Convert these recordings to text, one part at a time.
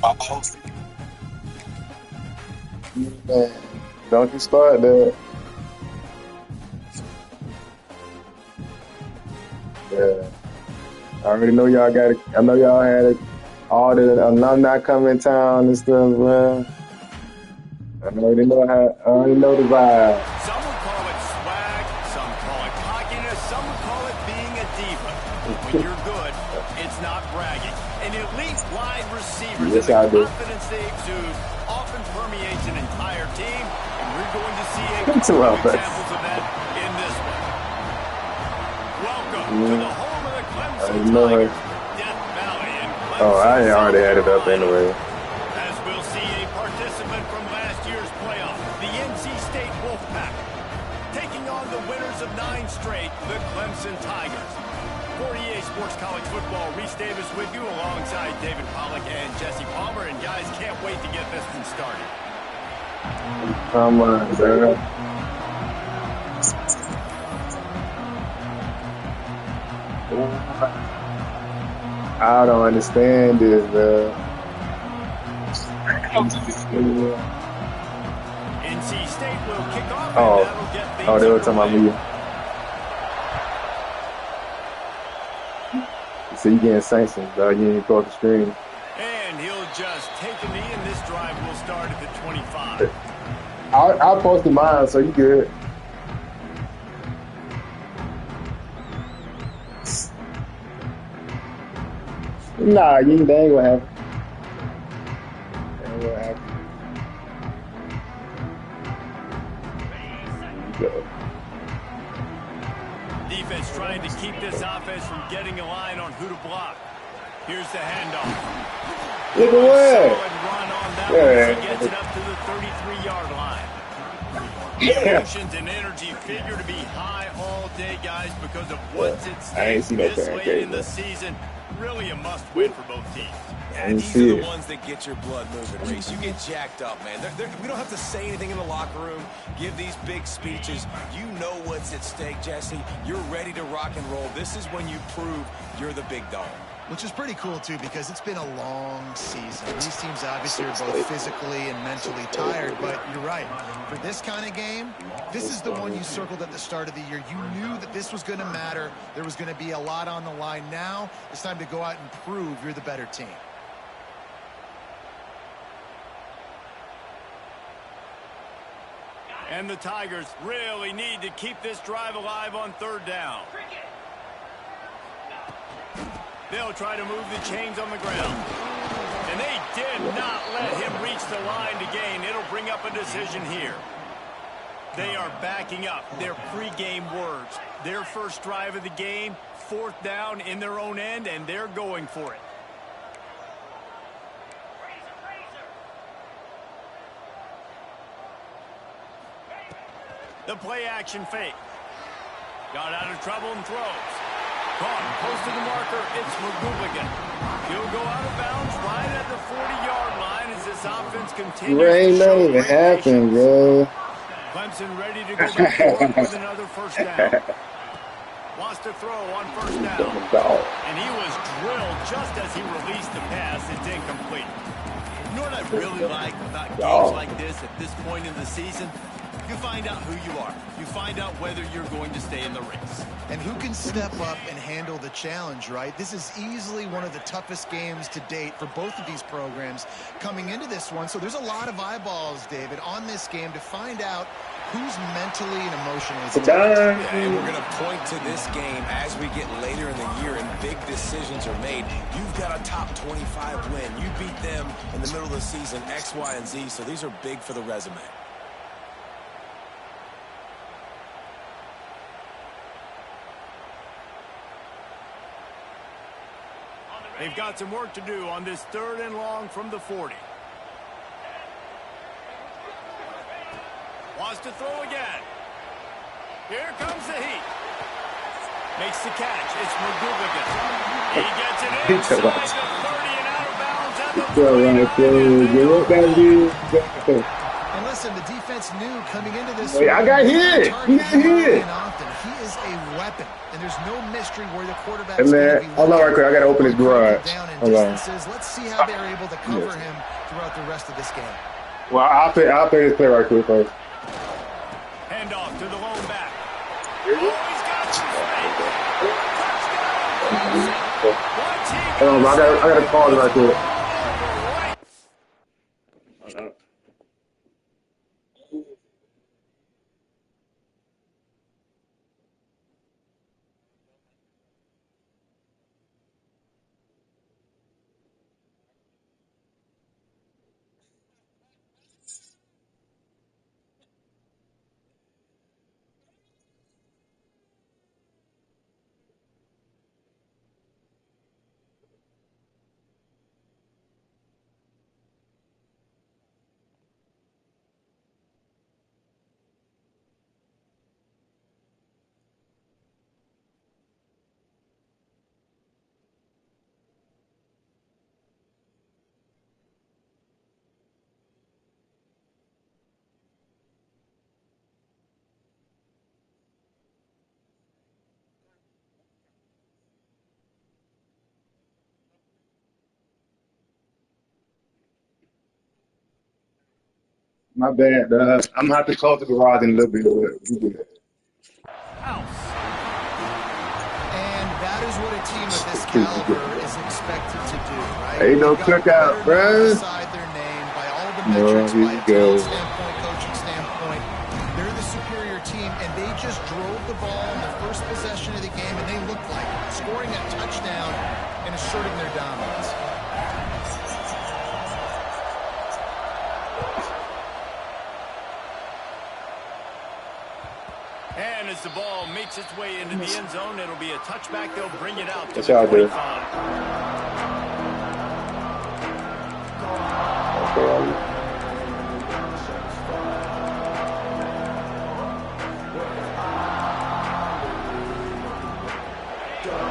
Man, don't you start that. Yeah. I already know y'all got it. I know y'all had it. All the alumni come in town and stuff, man. I already know I already know the vibe. Some would call it swag, some call it cockiness, some would call it being a diva. When you're good, it's not bragging. An elite wide receiver, Yes, and I the do. confidence they exude often permeates an entire team, and we're going to see a That's couple what of I'm examples of that in this one. Welcome to the home of the I Clemson already know her. Tigers, Death Valley in Oh, Clemson, I South already had it up Carolina. anyway. As we'll see a participant from last year's playoff, the NC State Wolfpack, taking on the winners of 9 straight, the Clemson Tigers. For EA Sports College Football, Reese Davis with you alongside David Pollack and Jesse Palmer. And guys, can't wait to get this one started. Come on, bro. I don't understand this, bro. NC State will kick off, and Oh, that'll get things they were talking about underway. me. So you getting sanctioned, bro. You ain't across the screen. And he'll just take a knee, and this drive will start at the 25. I posted mine, so you good. Nah, they ain't gonna happen. They ain't gonna happen. Defense trying to keep this offense from getting a line on who to block. Here's the handoff. Look at what? Solid run on that one as he gets it up to the 33-yard line. The emotions and energy figure to be high all day, guys, because of what's at I ain't stake see no this late pancake, in the bro. season. Really a must-win for both teams. And these see are the it. ones that get your blood moving, Reese. You get jacked up, man. We don't have to say anything in the locker room, give these big speeches. You know what's at stake, Jesse. You're ready to rock and roll. This is when you prove you're the big dog. Which is pretty cool, too, because it's been a long season. These teams obviously are both physically and mentally tired, but you're right. For this kind of game, this is the one you circled at the start of the year. You knew that this was going to matter. There was going to be a lot on the line. Now it's time to go out and prove you're the better team. And the Tigers really need to keep this drive alive on 3rd down. They'll try to move the chains on the ground. And they did not let him reach the line to gain. It'll bring up a decision here. They are backing up their pregame words. Their first drive of the game, 4th down in their own end, and they're going for it. The play action fake. Got out of trouble and throws. Caught, close to the marker, it's McGooligan. He'll go out of bounds right at the 40-yard line as this offense continues Bro, to ain't show nothing even great happened, patience. bro. Clemson ready to go back to work with another 1st down. Wants to throw on 1st down. And he was drilled just as he released the pass. It's incomplete. You know what I really like about games like this at this point in the season? You find out who you are. You find out whether you're going to stay in the race. And who can step up and handle the challenge, right? This is easily one of the toughest games to date for both of these programs coming into this one. So there's a lot of eyeballs, David, on this game to find out who's mentally and emotionally tough. Yeah, and we're going to point to this game as we get later in the year and big decisions are made. You've got a top 25 win. You beat them in the middle of the season, X, Y, and Z. So these are big for the resume. They've got some work to do on this 3rd and long from the 40. Wants to throw again. Here comes the heat. Makes the catch. It's McGooligan. He gets it inside the 30 and out of bounds at the 29. And listen, the defense knew coming into this. Wait, I got hit. He got hit. He is a weapon, and there's no mystery where the quarterback. Hey man, hold on right quick. I gotta open his garage. Hold on. Let's see how they're able to cover him throughout the rest of this game. Well, I'll play this play right quick first. Hand off to the lone back. Oh, he's got Hold on, I gotta pause right quick. My bad. I'm gonna have to close the garage in a little bit. House. And that is what a team of this caliber is expected to do, right? Ain't no cookout, bro. Decide their name by all the metrics, by a talent standpoint, coaching standpoint. They're the superior team, and they just drove the ball in the first possession of the game, and they looked like scoring a touchdown and asserting their dominance. And as the ball makes its way into the end zone, it'll be a touchback. They'll bring it out to That's the how I do. 25.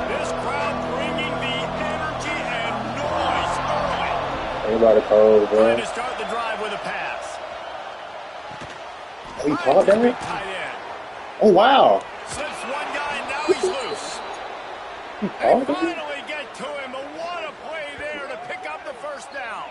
This crowd bringing the energy and noise early. Everybody cold, bro. Trying to start the drive with a pass. He caught that? Tight end. Oh wow. Slips one guy, and now he's loose. He They caught that? finally get to him, but what a play there to pick up the first down.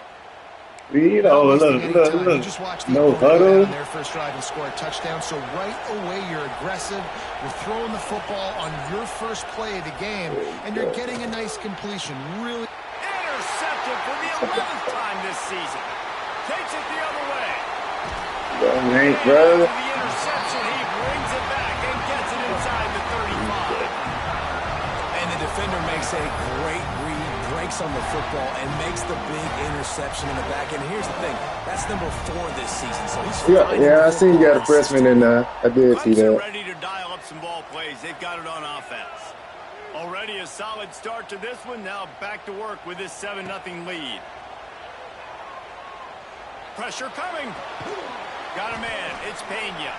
You know, look. Just watch the No huddle. on their first drive and score a touchdown. So right away, you're aggressive. You're throwing the football on your first play of the game, and you're getting a nice completion. Really Intercepted for the 11th time this season. Takes it the other way. Ain't, bro. The interception, he brings it back and gets it inside the 35. And the defender makes a great read, breaks on the football, and makes the big interception in the back. And here's the thing, that's number 4 this season. So he's Yeah, I seen you got a freshman in there. I did see Clemson that. ready to dial up some ball plays. They've got it on offense. Already a solid start to this one. Now back to work with this 7-0 lead. Pressure coming. Got a man. It's Pena.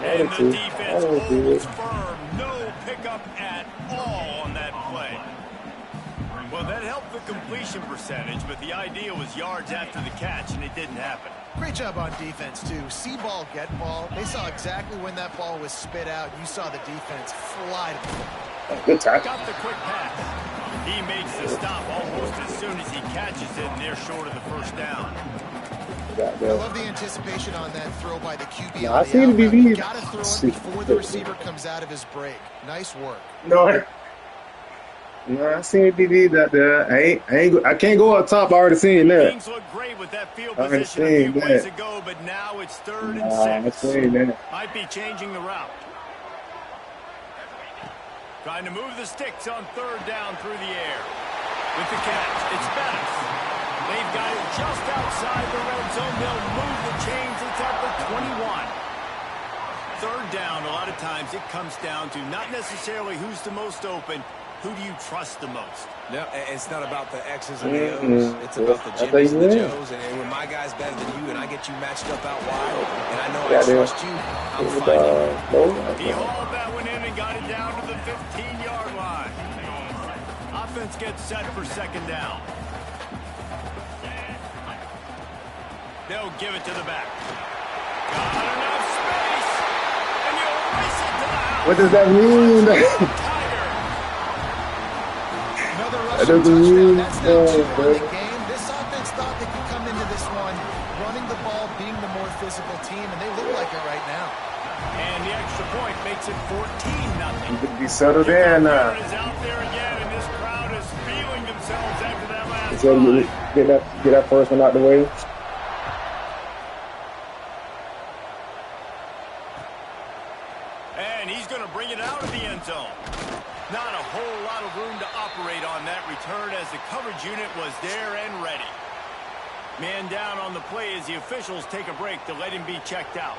And the defense holds firm. No pickup at all on that play. Well, that helped the completion percentage, but the idea was yards after the catch, and it didn't happen. great job on defense, too. See ball, get ball. They saw exactly when that ball was spit out. You saw the defense fly to the ball. Good tackle. Got the quick pass. He makes the stop almost as soon as he catches it, and they're short of the first down. I love the anticipation on that throw by the QB. No, I seen the BB. Got to throw it before the receiver comes out of his break. Nice work. No, I seen BB that there. I can't go up top. I already seen that. Things look great with that field I already position a seen few that. plays ago, but now it's 3rd and I 6. seen that. Might be changing the route. Trying to move the sticks on 3rd down through the air. With the catch, it's Bettis. They've got it just outside the red zone. They'll move the chains. It's at the 21. 3rd down, a lot of times it comes down to not necessarily who's the most open, who do you trust the most? No, it's not about the X's and the O's. It's about the Jimmys and the Joes. And when my guy's better than you and I get you matched up out wide, and I know I trust you, I'm fine. He hauled that one in and got it down to the 15-yard line. Offense gets set for 2nd down. They'll give it to the back. What does that mean? That doesn't mean That's now 2 on the game. This offense thought they could come into this one running the ball, being the more physical team, and they look like it right now. And the extra point makes it 14-0. You could be settled in. Is out there again, and this crowd is feeling themselves after that last So get that first one out the way. And he's going to bring it out of the end zone. Not a whole lot of room to operate on that return as the coverage unit was there and ready. Man down on the play as the officials take a break to let him be checked out.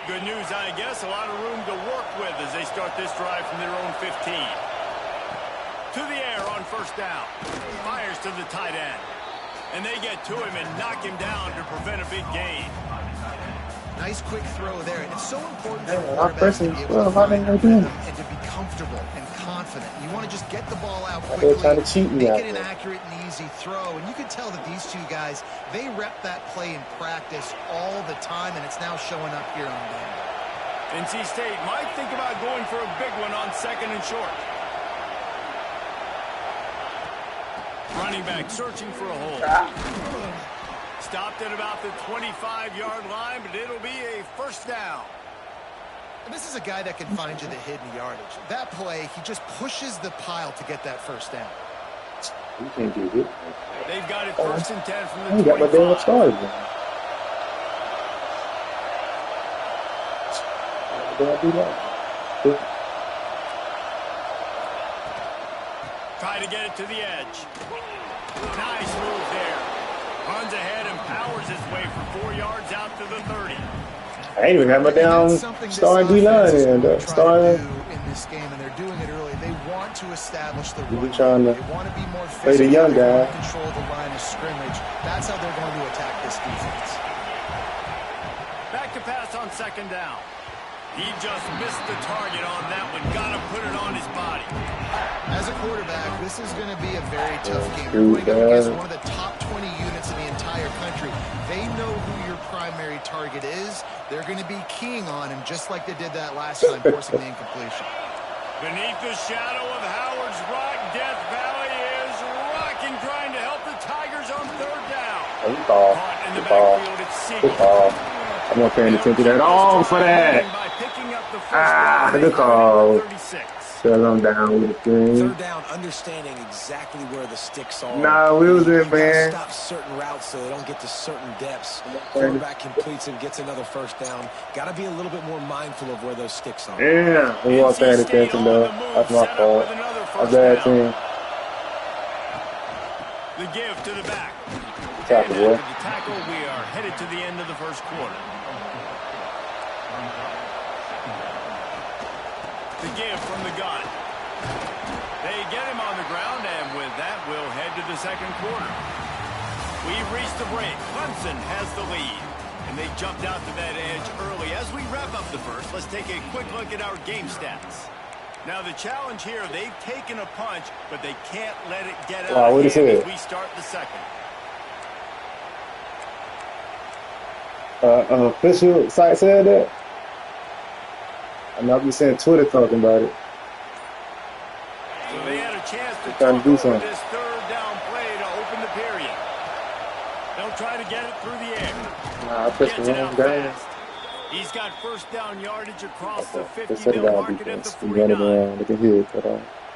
Good news, I guess. A lot of room to work with as they start this drive from their own 15. To the air on first down. Fires to the tight end. And they get to him and knock him down to prevent a big gain. Nice quick throw there. And it's so important for quarterbacks to be able to find and to be comfortable and confident. You want to just get the ball out quickly, make it an accurate and easy throw. And you can tell that these two guys, they rep that play in practice all the time, and it's now showing up here on them. NC State might think about going for a big one on second and short. Running back searching for a hole. Stopped at about the 25-yard line, but it'll be a first down. And this is a guy that can find you the hidden yardage. That play, he just pushes the pile to get that first down. You can't do it. They've got it first and 10 from the 25. Got my damn started. Try to get it to the edge. Nice move there. Runs ahead and powers his way for 4 yards out to the 30. I ain't even have my down starting D-line and starting. In this game, and they're doing it early. They want to establish the run. Trying to they want to be more play the young guy. Control the line of scrimmage. That's how they're going to attack this defense. Back to pass on second down. He just missed the target on that one. Got to put it on his body. As a quarterback, this is going to be a very tough game. You're going up against one of the top 20 units in the entire country. They know who your primary target is. They're going to be keying on him just like they did that last time, forcing the incompletion. Beneath the shadow of Howard's Rock, Death Valley is rocking, trying to help the Tigers on third down. Good ball. Good ball. Good ball. I'm not paying attention at all for that. Good call. Shut them down with the thing. Third down, understanding exactly where the sticks are. Nah, we was in, man. Stop certain routes so they don't get to certain depths. Quarterback completes and gets another first down. Got to be a little bit more mindful of where those sticks are. Yeah, we weren't paying attention, though. That's my fault. A bad team. The give to the back. Tackle, boy. After the tackle, we are headed to the end of the first quarter. The give from the gun. They get him on the ground, and with that, we'll head to the second quarter. We've reached the break. Clemson has the lead, and they jumped out to that edge early. As we wrap up the first, let's take a quick look at our game stats. Now, the challenge here, they've taken a punch, but they can't let it get out of hand as we start the second. Official site said that. I know you saying Twitter talking about it. So they had a chance to talk over this third down play to open the period. They'll try to get it through the air. Nah, I pushed the wrong down. He's got first down yardage across the 50. They'll mark it at the 49.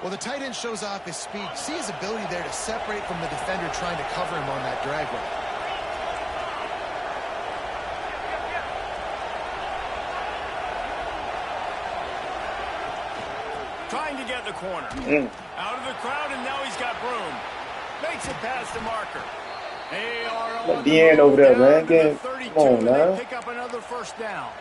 Well, the tight end shows off his speed. See his ability there to separate from the defender trying to cover him on that drag route. Trying to get the corner. Out of the crowd, and now he's got room. Makes it past the marker. They are on the end over there, man. Come on, now. Pick up another first down.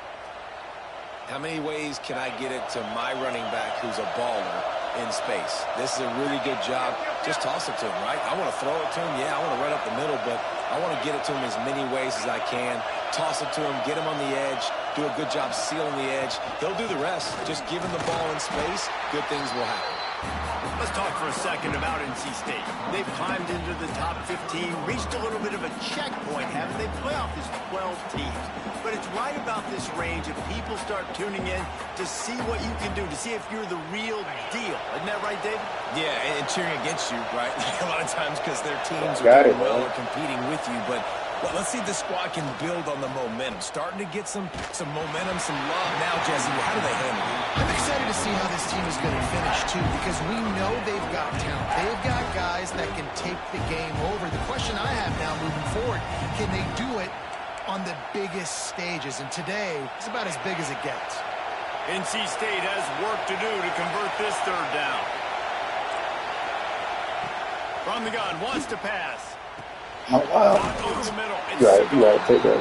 How many ways can I get it to my running back who's a baller in space. This is a really good job. Just toss it to him, right? I want to throw it to him. Yeah, I want to run up the middle, but I want to get it to him as many ways as I can. Toss it to him, get him on the edge, do a good job sealing the edge. He'll do the rest. Just give him the ball in space, good things will happen. Let's talk for a second about NC State. They've climbed into the top 15, reached a little bit of a checkpoint, haven't they? Playoff is 12 teams. But it's right about this range if people start tuning in to see what you can do, to see if you're the real deal. Isn't that right, David? Yeah, and cheering against you, right? A lot of times because their teams are doing well or competing with you. But let's see if the squad can build on the momentum. Starting to get some momentum, some love. Now, Jesse, how do they handle it? I'm excited to see how this team is going to finish, too, because we know they've got talent. They've got guys that can take the game over. The question I have now moving forward, can they do it on the biggest stages? And today, it's about as big as it gets. NC State has work to do to convert this third down. From the gun, wants to pass. Oh, wow. Over the middle. You got to take that.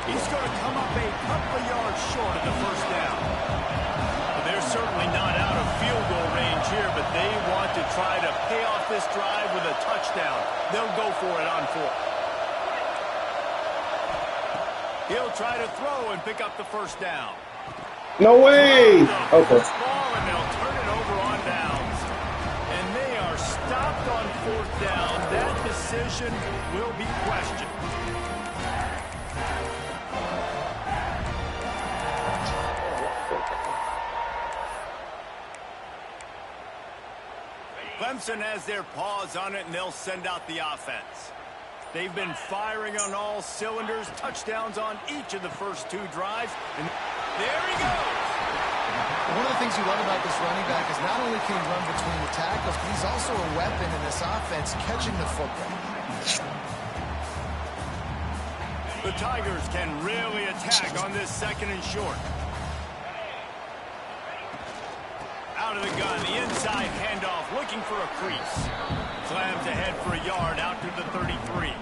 He's going to come up a couple of yards short of the first down. Well, they're certainly not out of field goal range here, but they want to try to pay off this drive with a touchdown. They'll go for it on fourth. He'll try to throw and pick up the first down. No way! Okay. Ball, and they'll turn it over on downs. And they are stopped on fourth down. That decision will be questioned. Clemson has their paws on it, and they'll send out the offense. They've been firing on all cylinders, touchdowns on each of the first two drives. And there he goes. One of the things you love about this running back is not only can he run between the tackles, but he's also a weapon in this offense, catching the football. The Tigers can really attack on this second and short. Out of the gun, the inside handoff, looking for a crease. Slams ahead for a yard out to the 33.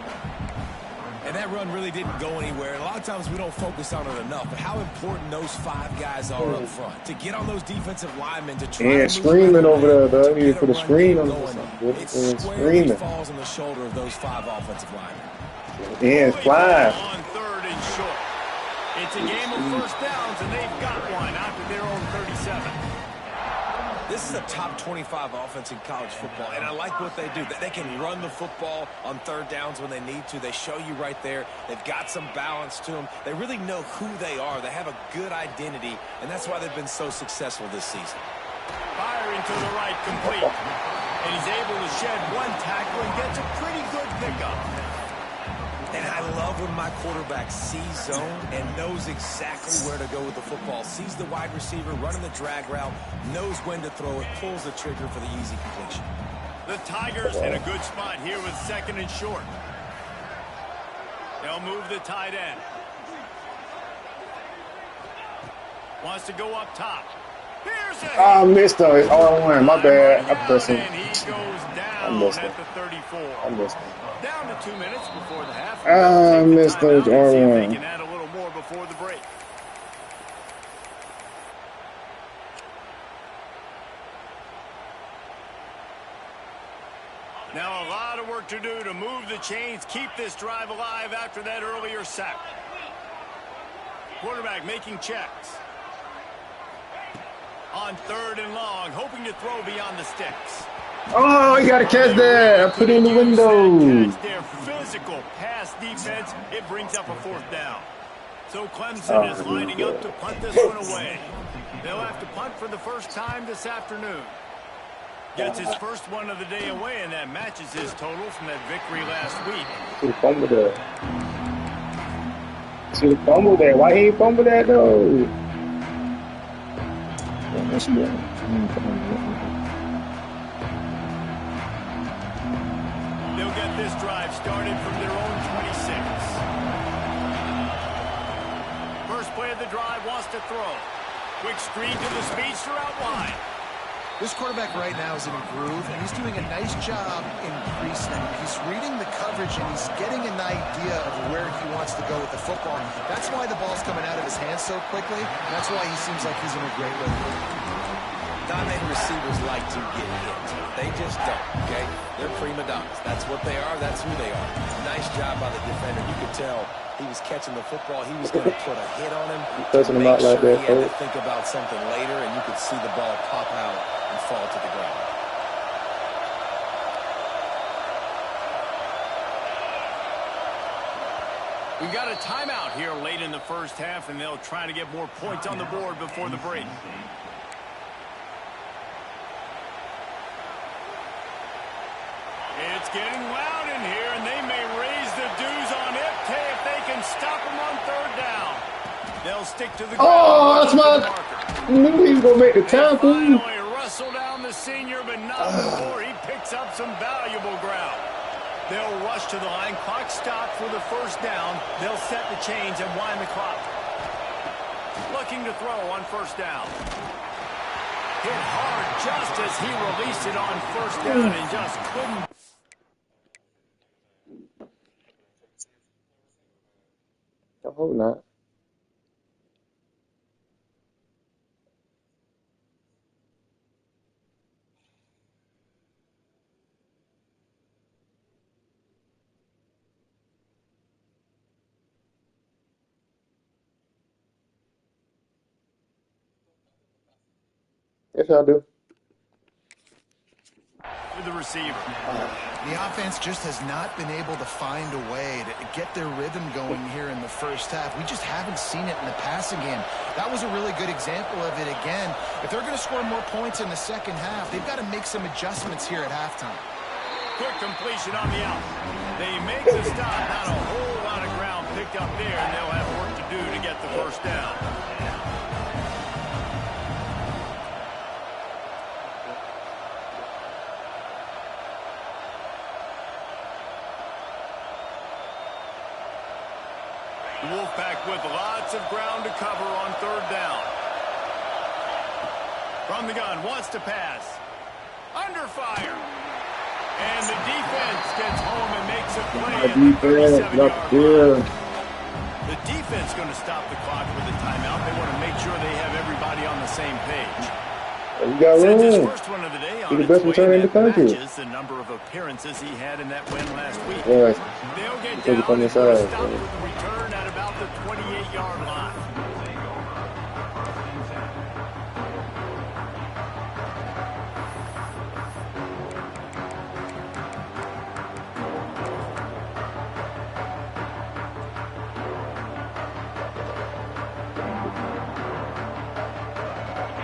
And that run really didn't go anywhere. And a lot of times we don't focus on it enough, but how important those five guys are up front. To get on those defensive linemen, to try to screaming over there, though. You put a screen on it. It squarely falls on the shoulder of those five offensive linemen. Yeah, fly. On third and short. It's a game of first downs, and they've got one out to their own 37. This is a top 25 offense in college football, and I like what they do. They can run the football on third downs when they need to. They show you right there. They've got some balance to them. They really know who they are. They have a good identity, and that's why they've been so successful this season. Firing to the right, complete. And he's able to shed one tackle and gets a pretty good pickup. And I love when my quarterback sees zone and knows exactly where to go with the football. Sees the wide receiver running the drag route, knows when to throw it, pulls the trigger for the easy completion. The Tigers in a good spot here with second and short. They'll move the tight end. Wants to go up top. I missed it. Oh, my bad. I pressed him. And he goes down at the 34. I missed him. Down to 2 minutes before the half. I missed those. See if they can add a little more before the break. Now a lot of work to do to move the chains, keep this drive alive after that earlier sack. Quarterback making checks. On third and long, hoping to throw beyond the sticks. Oh, you got to catch that. I put it in the window. Their physical pass defense, it brings up a fourth down. So Clemson is lining up to punt this one away. They'll have to punt for the first time this afternoon. Gets his first one of the day away, and that matches his total from that victory last week. Should have fumbled that. Should have fumbled that. Why he ain't fumbled that, though? That's good. They'll get this drive started from their own 26. First play of the drive, wants to throw. Quick screen to the speedster out wide. This quarterback right now is in a groove, and he's doing a nice job in pre-snap. He's reading the coverage, and he's getting an idea of where he wants to go with the football. That's why the ball's coming out of his hands so quickly. That's why he seems like he's in a great way. Dominating receivers like to get hit. They just don't, okay? They're prima donnas. That's what they are. That's who they are. Nice job by the defender. You could tell he was catching the football. He was going to put a hit on him to make sure he had to think about something later, and you could see the ball pop out and fall to the ground. We got a timeout here late in the first half, and they'll try to get more points on the board before the break. It's getting loud in here, and they may raise the dues on Ipke if they can stop him on third down. They'll stick to the ground. Oh, that's my... I knew he was going to make the tackle. Finally wrestle down the senior, but not before he picks up some valuable ground. They'll rush to the line. Clock stopped for the first down. They'll set the chains and wind the clock. Looking to throw on first down. Hit hard just as he released it on first down and just couldn't. I hope not. Yes, I do. With the receiver. The offense just has not been able to find a way to get their rhythm going here in the first half. We just haven't seen it in the passing game. That was a really good example of it again. If they're going to score more points in the second half, they've got to make some adjustments here at halftime. Quick completion on the out. They make the stop. Not a whole lot of ground picked up there, and they'll have work to do to get the first down. Wolfpack with lots of ground to cover on third down. From the gun, wants to pass. Under fire. And the defense gets home and makes a play at the 37-yard line. The defense going to stop the clock with a timeout. They want to make sure they have everybody on the same page. You got Since his room. first one of the day He's on the best its way, returner in the that country. matches the number of appearances he had in that win last week. Yeah. They'll get Take it down from the and put a side. stop with the return at about the 28-yard line.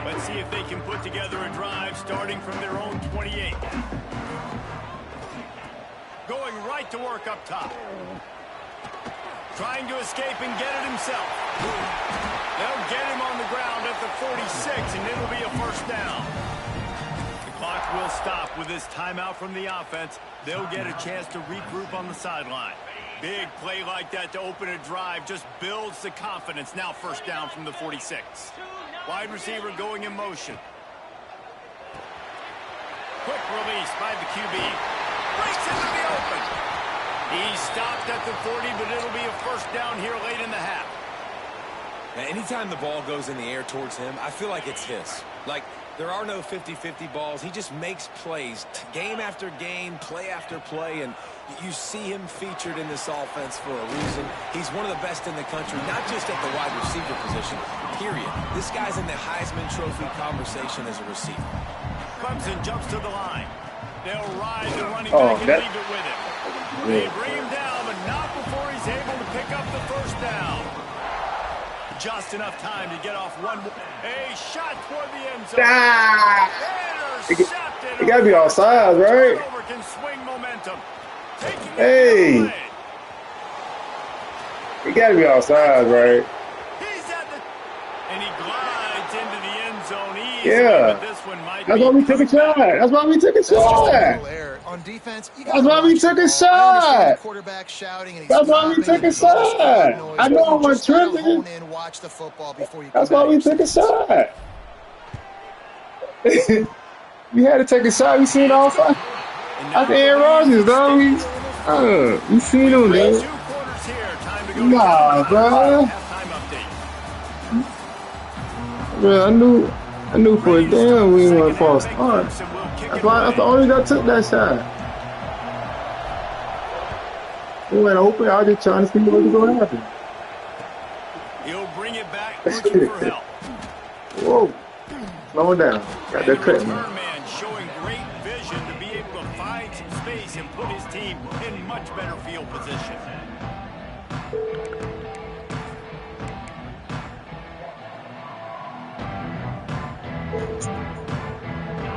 Let's see if they can put together a drive starting from their own 28. Going right to work up top. Trying to escape and get it himself. They'll get him on the ground at the 46, and it'll be a first down. The clock will stop with this timeout from the offense. They'll get a chance to regroup on the sideline. Big play like that to open a drive just builds the confidence. Now first down from the 46. Wide receiver going in motion. Quick release by the QB. Breaks into the open. He stopped at the 40, but it'll be a first down here late in the half. Now, anytime the ball goes in the air towards him, I feel like it's his. Like, there are no 50-50 balls. He just makes plays game after game, play after play, and you see him featured in this offense for a reason. He's one of the best in the country, not just at the wide receiver position, period. This guy's in the Heisman Trophy conversation as a receiver. Clemson jumps to the line. They'll ride the running back and leave it with him. They bring him down, but not before he's able to pick up the first down. Just enough time to get off one. A shot toward the end zone. It got to be offside, right? Can swing momentum. Hey. It got to be offside, right? He's at the, and he glides into the end zone easily. Yeah. But this one might That's why we took a shot. That's why we took a shot. On defense, That's why we took a shot. Quarterback shouting and That's why we took a shot. I know I was tripping. Watch the football before you. That's why we took a shot. We had to take a shot. We seen it all five. That's Aaron Rodgers, dog. We seen him, man. Nah, bro. Bro, I knew I knew for a Ready to start damn the we second went false half. Make start. loose and we'll kick That's it why that's the away. only guy took that shot. We went open. I was just trying to see what was going to happen. He'll bring it back, looking for help. Whoa. Slow it down. Got And that the cut. return man showing great vision to be able to find some space and put his team in much better field position.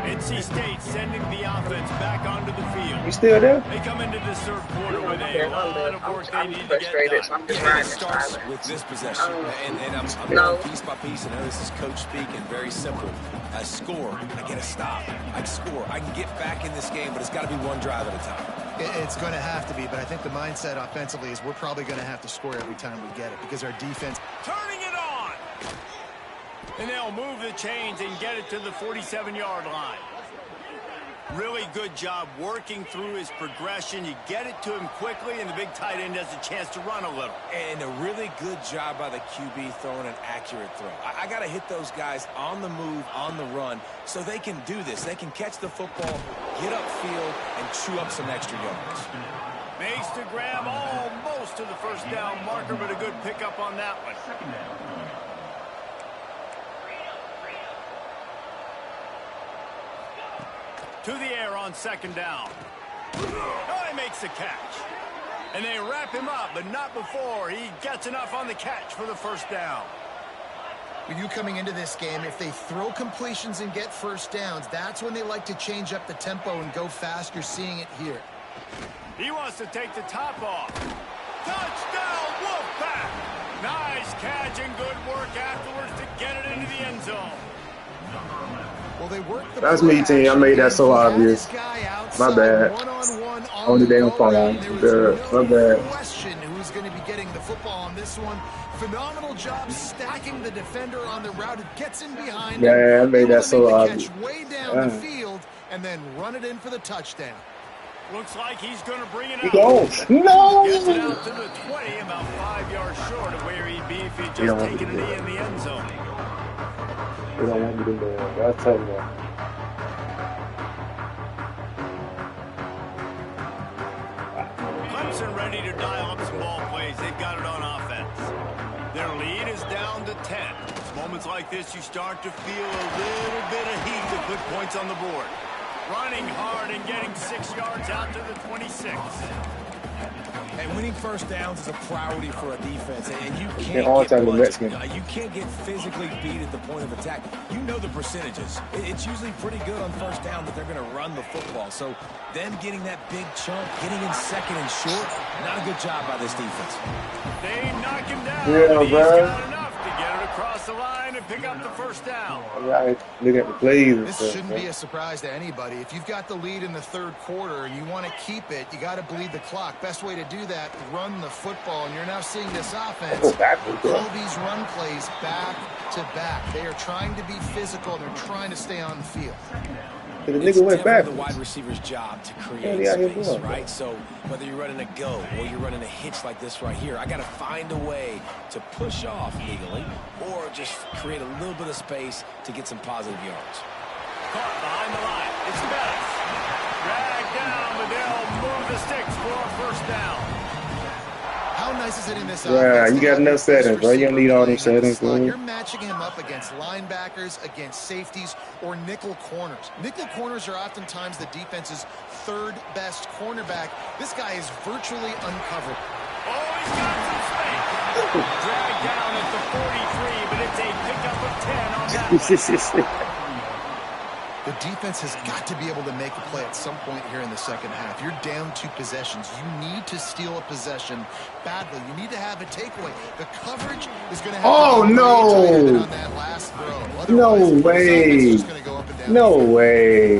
NC State sending the offense back onto the field. You still there? They come into this third quarter with a lot of work they need to get frustrated, so done. I'm just It riding in starts silence. with this possession, and I'm No. going piece by piece. I know this is coach speaking, very simple. I score, I get a stop. I score, I can get back in this game, but it's got to be one drive at a time. It's going to have to be, but I think the mindset offensively is we're probably going to have to score every time we get it because our defense. Turning it on. And they'll move the chains and get it to the 47-yard line. Really good job working through his progression. You get it to him quickly, and the big tight end has a chance to run a little. And a really good job by the QB throwing an accurate throw. I got to hit those guys on the move, on the run, so they can do this. They can catch the football, get upfield, and chew up some extra yards. Makes the grab almost to the first down marker, but a good pickup on that one. To the air on second down. Oh, he makes the catch. And they wrap him up, but not before he gets enough on the catch for the first down. With you coming into this game, if they throw completions and get first downs, that's when they like to change up the tempo and go fast. You're seeing it here. He wants to take the top off. Touchdown, Wolfpack! Nice catch and good work afterwards to get it into the end zone. Well, they work the That's me, team. I made that so obvious. My bad. On the damn phone. My bad. Question who's going to be getting the football on this one. Phenomenal job stacking the defender on the route. It gets in behind him. Yeah, I made that so obvious. obvious. Way down the field and then run it in for the touchdown. Looks like he's going to bring it He out. goes. No! Gets it out to the 20, about 5 yards short of where he'd be if he'd just taken a knee in the end zone. They don't want me to do that. That's telling you. Clemson ready to dial up some ball plays. They've got it on offense. Their lead is down to 10. Moments like this, you start to feel a little bit of heat to put points on the board. Running hard and getting 6 yards out to the 26. And winning first downs is a priority for a defense, and you They're all can't time the get Mexican. you can't get physically beat at the point of attack. You know the percentages. It's usually pretty good on first down that they're going to run the football. So them getting that big chunk, getting in second and short, not a good job by this defense. They knock him down. Yeah, He's bro. got enough to get it across the line and pick up the first down. Yeah, look at the plays and This stuff. shouldn't be a surprise to anybody. If you've got the lead in the third quarter and you want to keep it, you got to bleed the clock. Best way to do that, run the football. And you're now seeing this offense call these run plays back to back. They are trying to be physical. They're trying to stay on the field. The It's nigga went back. definitely the wide receiver's job to create Yeah, he out here space, doing, right? So whether you're running a go or you're running a hitch like this right here, I got to find a way to push off legally or just create a little bit of space to get some positive yards. Caught behind the line. It's Bettis. Dragged down, but they'll move the sticks for a first down. How nice is it in this Yeah, offense? you got enough settings, bro. You don't need all them settings, Slot. bro. You're matching him up against linebackers, against safeties, or nickel corners. Nickel corners are oftentimes the defense's third best cornerback. This guy is virtually uncovered. Oh, he's got some space. Dragged down at the 43, but it's a pickup of 10 on that one. The defense has got to be able to make a play at some point here in the second half. You're down 2 possessions. You need to steal a possession badly. You need to have a takeaway. The coverage is going to have Oh, to be no. way tighter than on that last throw. No Otherwise, way. this offense is just gonna go up and down No the field. way.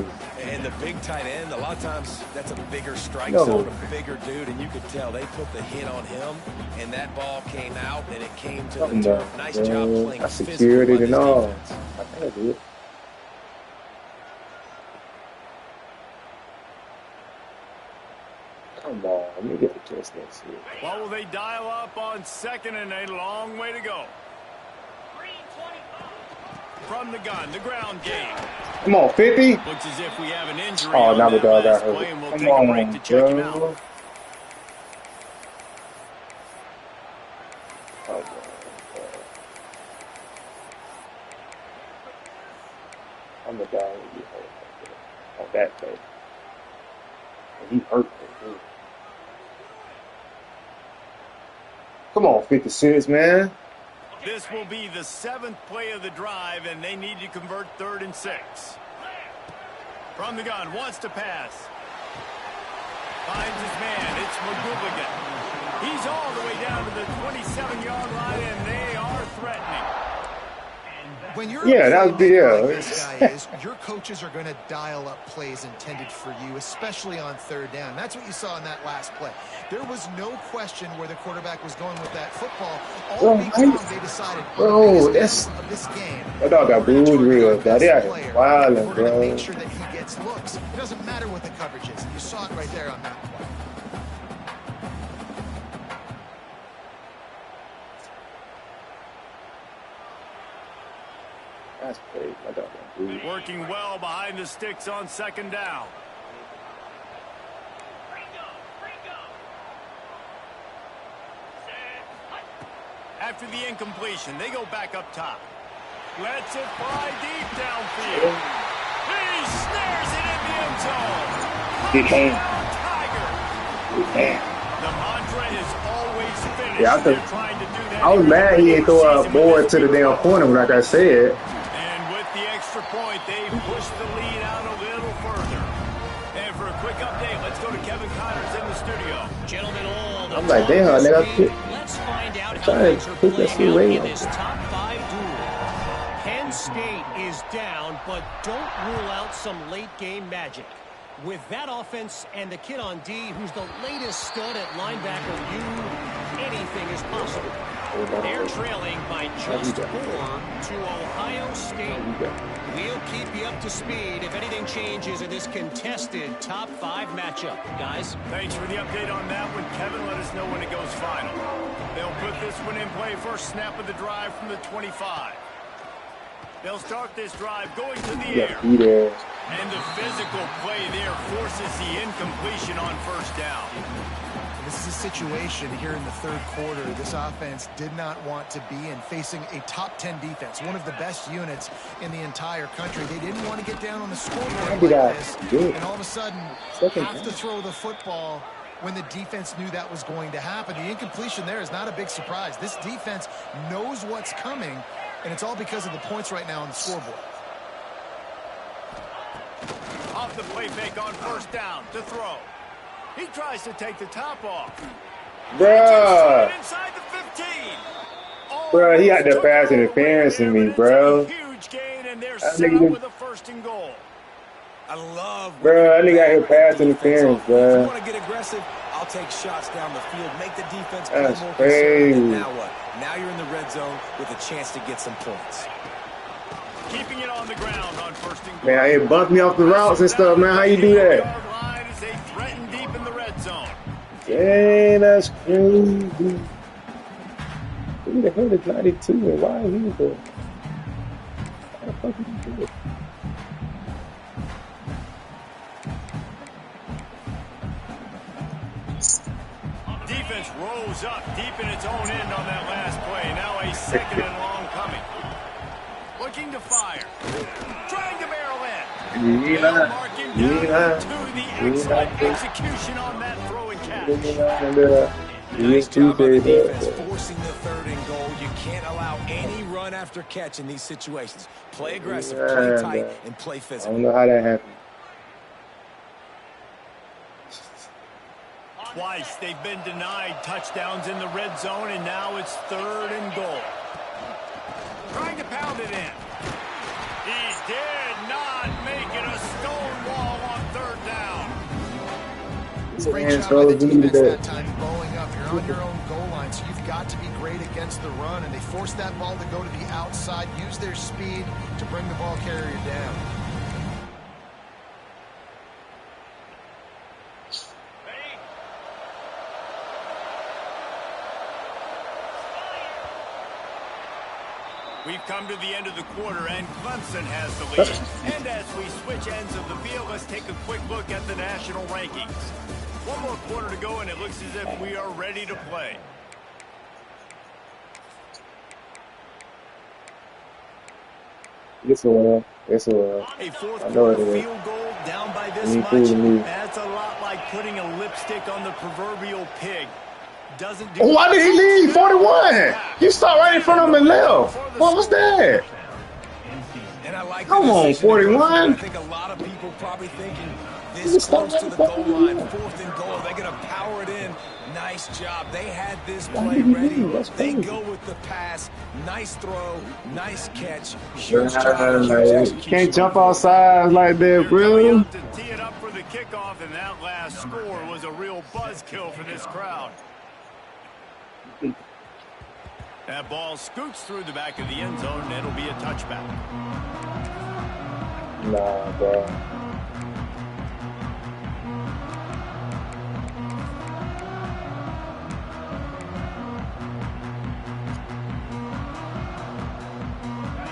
And the big tight end, a lot of times that's a bigger strike No. zone, a bigger dude, and you could tell they put the hit on him, and that ball came out, and it came to the Something turf. about Nice job playing I physical secured by it this and all. defense. I think I did. Come on, let me get the test next year. What will they dial up on second and a long way to go? From the gun, the ground game. Come on, 50. Looks as if we have an injury Oh, on now the that dog got last hurt. play, and we'll Come take a break on, to check him out. bro. Oh, I'm the guy who get hurt on that play. He hurt me, dude. Come on, 56, man. This will be the 7th play of the drive, and they need to convert 3rd and 6. From the gun, wants to pass. Finds his man. It's McGooligan. He's all the way down to the 27-yard line, and they are threatening. When you're that was the like this guy is, your coaches are going to dial up plays intended for you, especially on 3rd down. That's what you saw in that last play. There was no question where the quarterback was going with that football. All week long, they decided, that's of this game. That dog got booed real, bro. They are violent, We're going to bro. make sure that he gets looks. It doesn't matter what the coverage is. You saw it right there on that play. That's crazy. My dog got booed. Working well behind the sticks on 2nd down. After the incompletion, they go back up top. Lets it fly deep downfield. He snares it in the end zone. Touchdown, Tiger. The mantra is always finish. Yeah, They're trying to do that. I was mad he didn't throw a board to the damn corner, like I said. And with the extra point, they push the lead out a little further. And for a quick update, let's go to Kevin Connors in the studio. Gentlemen, all the I'm like, damn, nigga. let's find out how Trying things to are put that playing out away. in this top 5 duel. Penn State is down, but don't rule out some late game magic. With that offense and the kid on D, who's the latest stud at linebacker, anything is possible. They're trailing by just 4 to Ohio State. We'll keep you up to speed if anything changes in this contested top 5 matchup, guys. Thanks for the update on that one, Kevin. Let us know when it goes final. They'll put this one in play. First snap of the drive from the 25. They'll start this drive going to the air. And the physical play there forces the incompletion on 1st down. This is a situation here in the 3rd quarter this offense did not want to be in, facing a top 10 defense, one of the best units in the entire country. They didn't want to get down on the scoreboard like this, and all of a sudden have to throw the football when the defense knew that was going to happen. The incompletion there is not a big surprise. This defense knows what's coming, and it's all because of the points right now on the scoreboard. Off the play fake on 1st down to throw. He tries to take the top off. Bruh. Inside the 15. Bruh, he got the pass interference in me, bro. Huge gain, and they're That set nigga up did- with a 1st and goal. I love. Bro, that nigga got his pass interference, If bro. you want to get aggressive, I'll take shots down the field, make the defense play That's more crazy. conservative. Now what? Now you're in the red zone with a chance to get some points. Keeping it on the ground on 1st and goal. Man, it bumped me off the routes and stuff, man. How you do that? Yard line as they threaten deep in the red zone. Dang, that's crazy. Who the hell is 92 and why is he there? How the fuck did he do it? Defense rolls up deep in its own end on that last play. Now a 2nd and long coming. Looking to fire. Trying to barrel in. They'll mark him down to the excellent execution on that throw and catch. Nice job by the defense forcing the 3rd and goal. You can't allow any run after catch in these situations. Play aggressive, play tight, and play I physical. don't know how that happened. Twice they've been denied touchdowns in the red zone, and now it's 3rd and goal. Trying to pound it in. He did not make it a stone wall on 3rd down. Great job by the defense that time, bowling up. You're on your own goal line, so you've got to be great against the run, and they force that ball to go to the outside, use their speed to bring the ball carrier down. We've come to the end of the quarter, and Clemson has the lead. And as we switch ends of the field, let's take a quick look at the national rankings. One more quarter to go, and it looks as if we are ready to play. It's a fourth I know quarter it is. field goal down by this Me much. too, me. That's a lot like putting a lipstick on the proverbial pig. Doesn't do Oh, why did he leave? 41. You stopped right in front of him and left. What was that? And I like Come the on, decision to go 41. for it. I think a lot of people probably thinking this close to the goal line, 4th and goal, they're going to power it in. Nice job. They had this play ready. They go with the pass. Nice throw. Nice catch. Huge job. Huge execution. Can't jump outside like that, bro. To tee it up for the kickoff, and that last score was a real buzzkill for this crowd. That ball scoots through the back of the end zone, and it'll be a touchback. Nah, bro.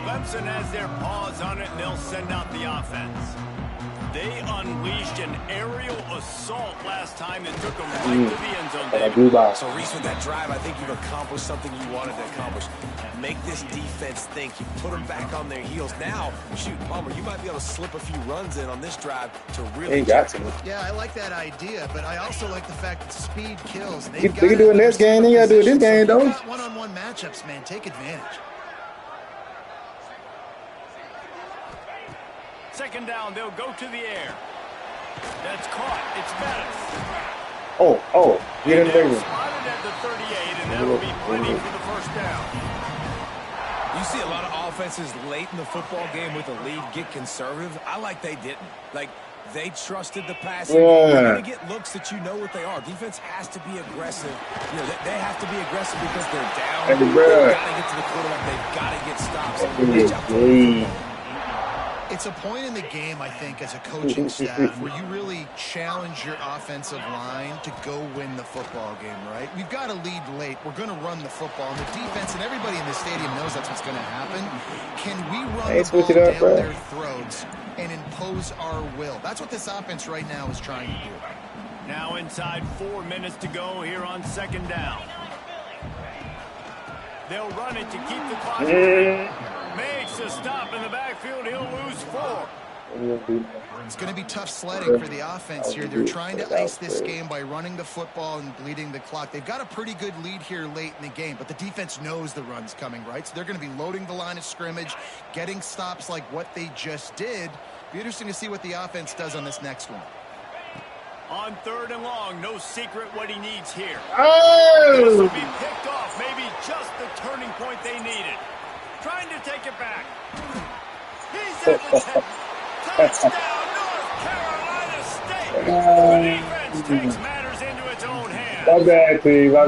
Clemson has their paws on it, and they'll send out the offense. They unleashed an aerial assault last time and took them right to the end zone, David. So, Reese, with that drive, I think you've accomplished something you wanted to accomplish. Make this defense think. You put them back on their heels. Now, shoot, Palmer, you might be able to slip a few runs in on this drive to really... Ain't got to. Yeah, I like that idea, but I also like the fact that speed kills. They can do it this game, they got to do it this game, though. One-on-one matchups, man. Take advantage. Second down, they'll go to the air. That's caught. It's Bettis. Oh, get in the ring. Spotted at the 38, and that'll be plenty for the first down. You see a lot of offenses late in the football game with a lead get conservative. I like they didn't. Like, they trusted the passing. You're going to get looks that you know what they are. Defense has to be aggressive. You know, they have to be aggressive because they're down. They've got to get to the quarterback. They've got to get stops. It's a point in the game, I think, as a coaching staff where you really challenge your offensive line to go win the football game, right? We've got to lead late. We're going to run the football. And the defense and everybody in the stadium knows that's what's going to happen. Can we run the ball down their throats and impose our will? That's what this offense right now is trying to do. Now inside 4 minutes to go here on second down. They'll run it to keep the clock moving. Makes a stop in the backfield. He'll lose 4. It's going to be tough sledding for the offense here. They're trying to ice this game by running the football and bleeding the clock. They've got a pretty good lead here late in the game, but the defense knows the run's coming, right? So they're going to be loading the line of scrimmage, getting stops like what they just did. Be interesting to see what the offense does on this next one. On 3rd and long, no secret what he needs here. Oh! This will be picked off, maybe just the turning point they needed. Trying to take it back. He's at the 10. Touchdown, North Carolina State. The defense takes matters into its own hands. My bad, team. My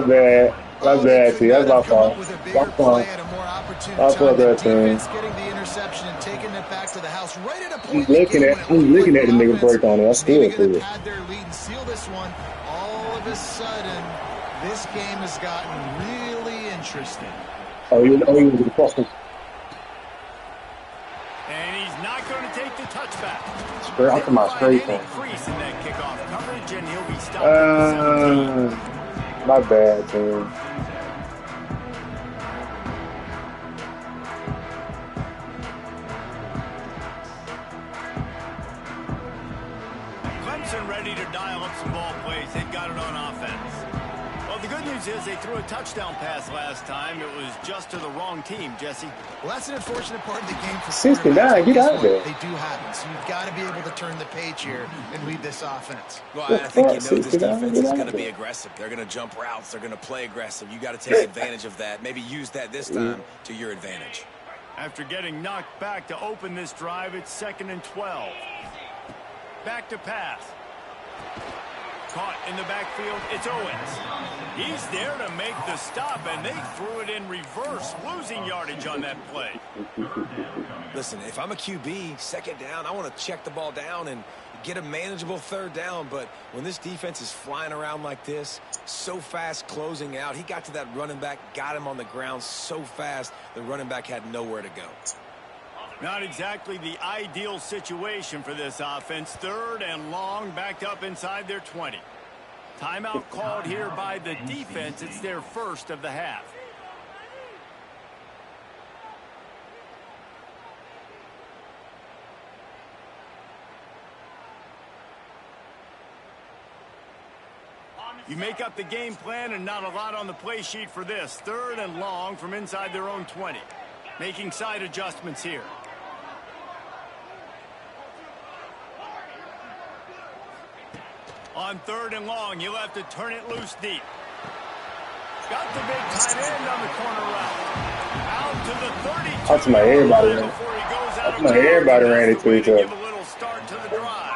bad, team. That's my fault. My fault. That team. Getting the interception and taking it back to the house right at a point. I'm looking at the nigga break on it. I still feel it. Had their lead and seal this one. All of a sudden, this game has gotten really interesting. Oh, you was the crossing. And he's not going to take the touchback. Straight off to my straight thing. Increase in that kickoff coverage, and he'll be stopped. My bad, team. Clemson ready to dial up some ball plays. They've got it on offense. Well, the good news is they threw a touchdown pass last time. It was just to the wrong team, Jesse. Well, that's an unfortunate part of the game for 69, get out of there. They do happen, so you've got to be able to turn the page here and lead this offense. Well, I think you know this defense is going to be aggressive. They're going to jump routes. They're going to play aggressive. You got to take advantage of that. Maybe use that this time to your advantage. After getting knocked back to open this drive, it's 2nd and 12. Back to pass. Caught in the backfield, it's Owens. He's there to make the stop, and they threw it in reverse, losing yardage on that play. Listen, if I'm a QB, 2nd down, I want to check the ball down and get a manageable third down, but when this defense is flying around like this, so fast closing out, he got to that running back, got him on the ground so fast, the running back had nowhere to go. Not exactly the ideal situation for this offense. 3rd and long, backed up inside their 20. Timeout called here by the defense. It's their first of the half. You make up the game plan and not a lot on the play sheet for this. 3rd and long from inside their own 20. Making side adjustments here. On 3rd and long, you'll have to turn it loose deep. Got the big tight end on the corner route. Out to the 32. That's my everybody ran. That's my everybody ran into each other. Give a little start to the drive.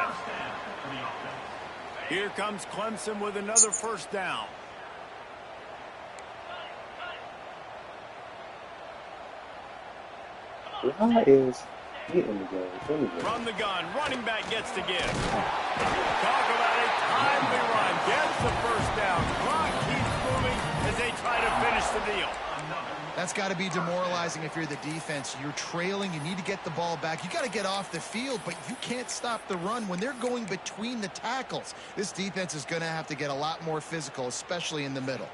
Here comes Clemson with another first down. Why is he in the game? From the gun, running back gets to give. Talk about a timely run. Gets the first down. Clock keeps moving as they try to finish the deal. That's got to be demoralizing if you're the defense. You're trailing. You need to get the ball back. You got to get off the field, but you can't stop the run when they're going between the tackles. This defense is going to have to get a lot more physical, especially in the middle.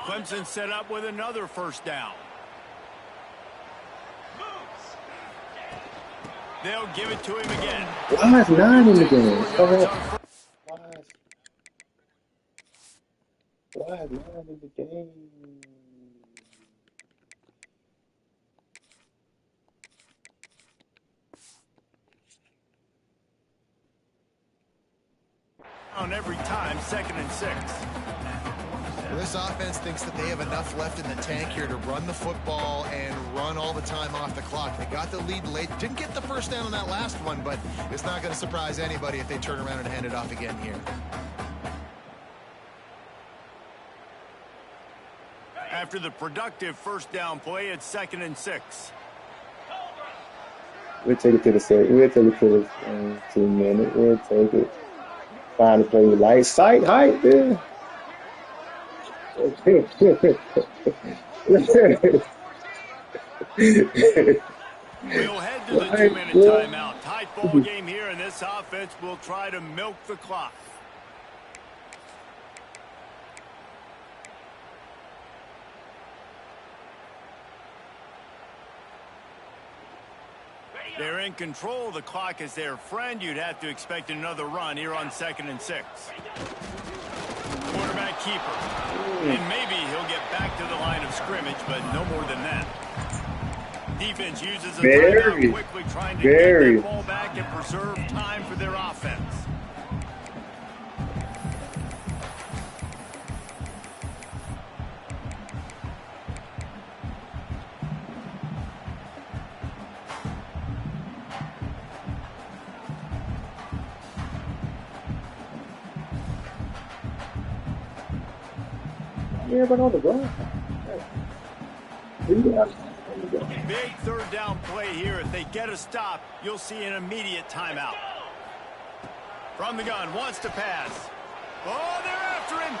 Clemson set up with another first down. They'll give it to him again. Why is 9 in the game? Why is 9 in the game? On every time, 2nd and 6. Well, this offense thinks that they have enough left in the tank here to run the football and run all the time off the clock. They got the lead late. Didn't get the first down on that last one, but it's not going to surprise anybody if they turn around and hand it off again here. After the productive first down play, it's 2nd and 6. We'll take it to the second. We'll take it to the 2 minutes. We'll take it. Find a play light sight height there. We'll head to the 2-minute timeout. Tight ball game here, and this offense will try to milk the clock. They're in control. The clock is their friend. You'd have to expect another run here on 2nd and 6. Quarterback keeper. And maybe he'll get back to the line of scrimmage, but no more than that. Defense uses a timeout quickly, trying to get that ball back and preserve time for their offense. Everybody on the ground. Big 3rd down play here. If they get a stop, you'll see an immediate timeout. From the gun, wants to pass. Oh, they're after him.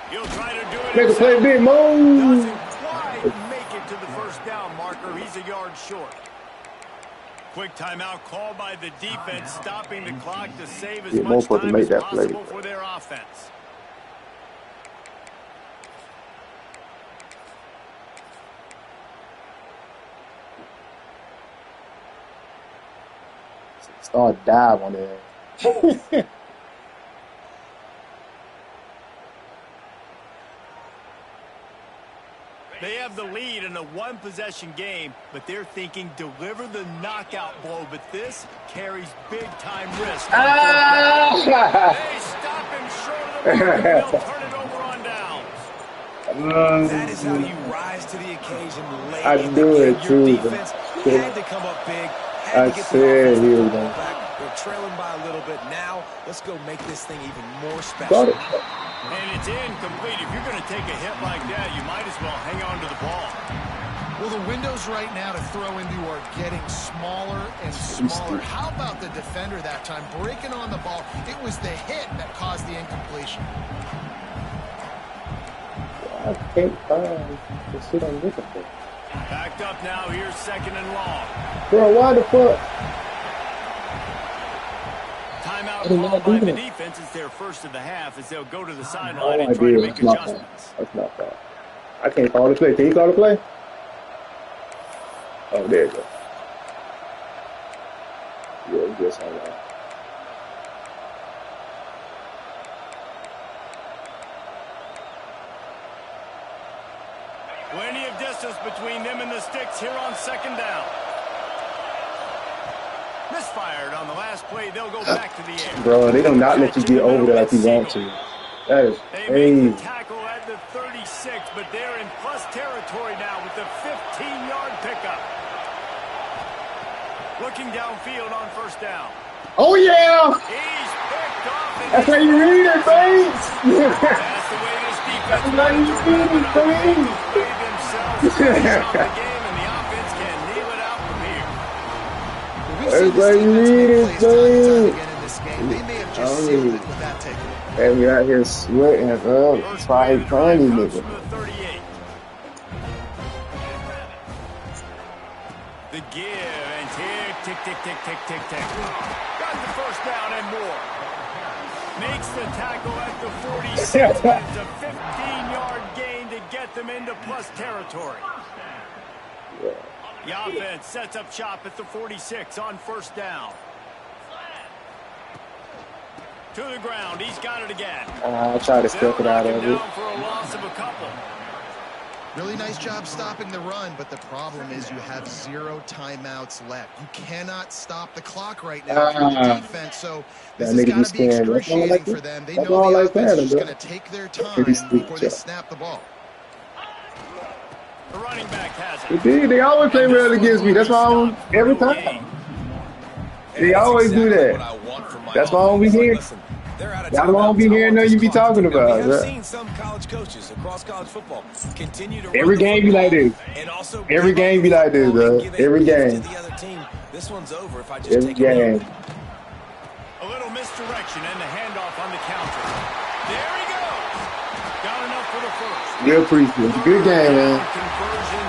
He'll try to do it. Make a play, big move. Doesn't quite make it to the first down marker. He's a yard short. Quick timeout called by the defense, stopping the clock to save as much time as possible for their offense. Start dive on there. They have the lead in a one-possession game, but they're thinking deliver the knockout blow. But this carries big-time risk. They stop him short of the mark. They'll turn it over on downs. That is how you rise to the occasion late. I do it too. Your defense had to come up big. I said he was going. They're trailing by a little bit now. Let's go make this thing even more special. And it's incomplete. If you're going to take a hit like that, you might as well hang on to the ball. Well, the windows right now to throw into are getting smaller and smaller. How about the defender that time breaking on the ball? It was the hit that caused the incompletion. I can't find the shit I'm looking for. Backed up now. Here's 2nd and long. Bro, why the fuck? Timeout called by the defense. It's their first of the half as they'll go to the sideline and try to make adjustments. That's not bad. I can't call the play. Can you call the play? Oh, there you go. Yeah, we just hung out. Plenty of distance between them and the sticks here on 2nd down. Misfired on the last play. They'll go back to the air. Bro, they do not let you get over there like you want to. That is They crazy. make the tackle at the 36, but they're in plus territory now with the 15-yard pickup. Looking downfield on 1st down. Oh, yeah! He's picked off. That's how you read it, Bates! That's the way this defense That's how you read it, Bates! play themselves to finish out the game, and the offense can kneel it out from here. We've seen this defense make plays time and time again in this game. They may have just sealed it with that takeaway. And we out here sweating, bro. That's why he's funny, nigga. The give and tick, tick, tick, tick, tick, tick. Got the 1st down and more. Makes the tackle at the 46, but it's a 15-yard gain to get them into plus territory. The offense sets up shop at the 46 on 1st down. To the ground. He's got it again. I try to step it out of it. Down for a loss of a couple. Really nice job stopping the run, but the problem is you have 0 timeouts left. You cannot stop the clock right now if you're the defense, so this has got to be excruciating for them. They know the offense is just going to take their time before they snap the ball. The running back has it. They always play well against me. That's why every time. They always do that. That's why I don't be hearing. That's why I don't be hearing nothing you be talking about. I've seen some college coaches across college football continue to every game be like this. Every game be like this, bro. Every game. This one's over if I just every game. A little misdirection and the handoff on the counter. There he goes. Got enough for the 1st. Good preseason. Good game, man. Conversion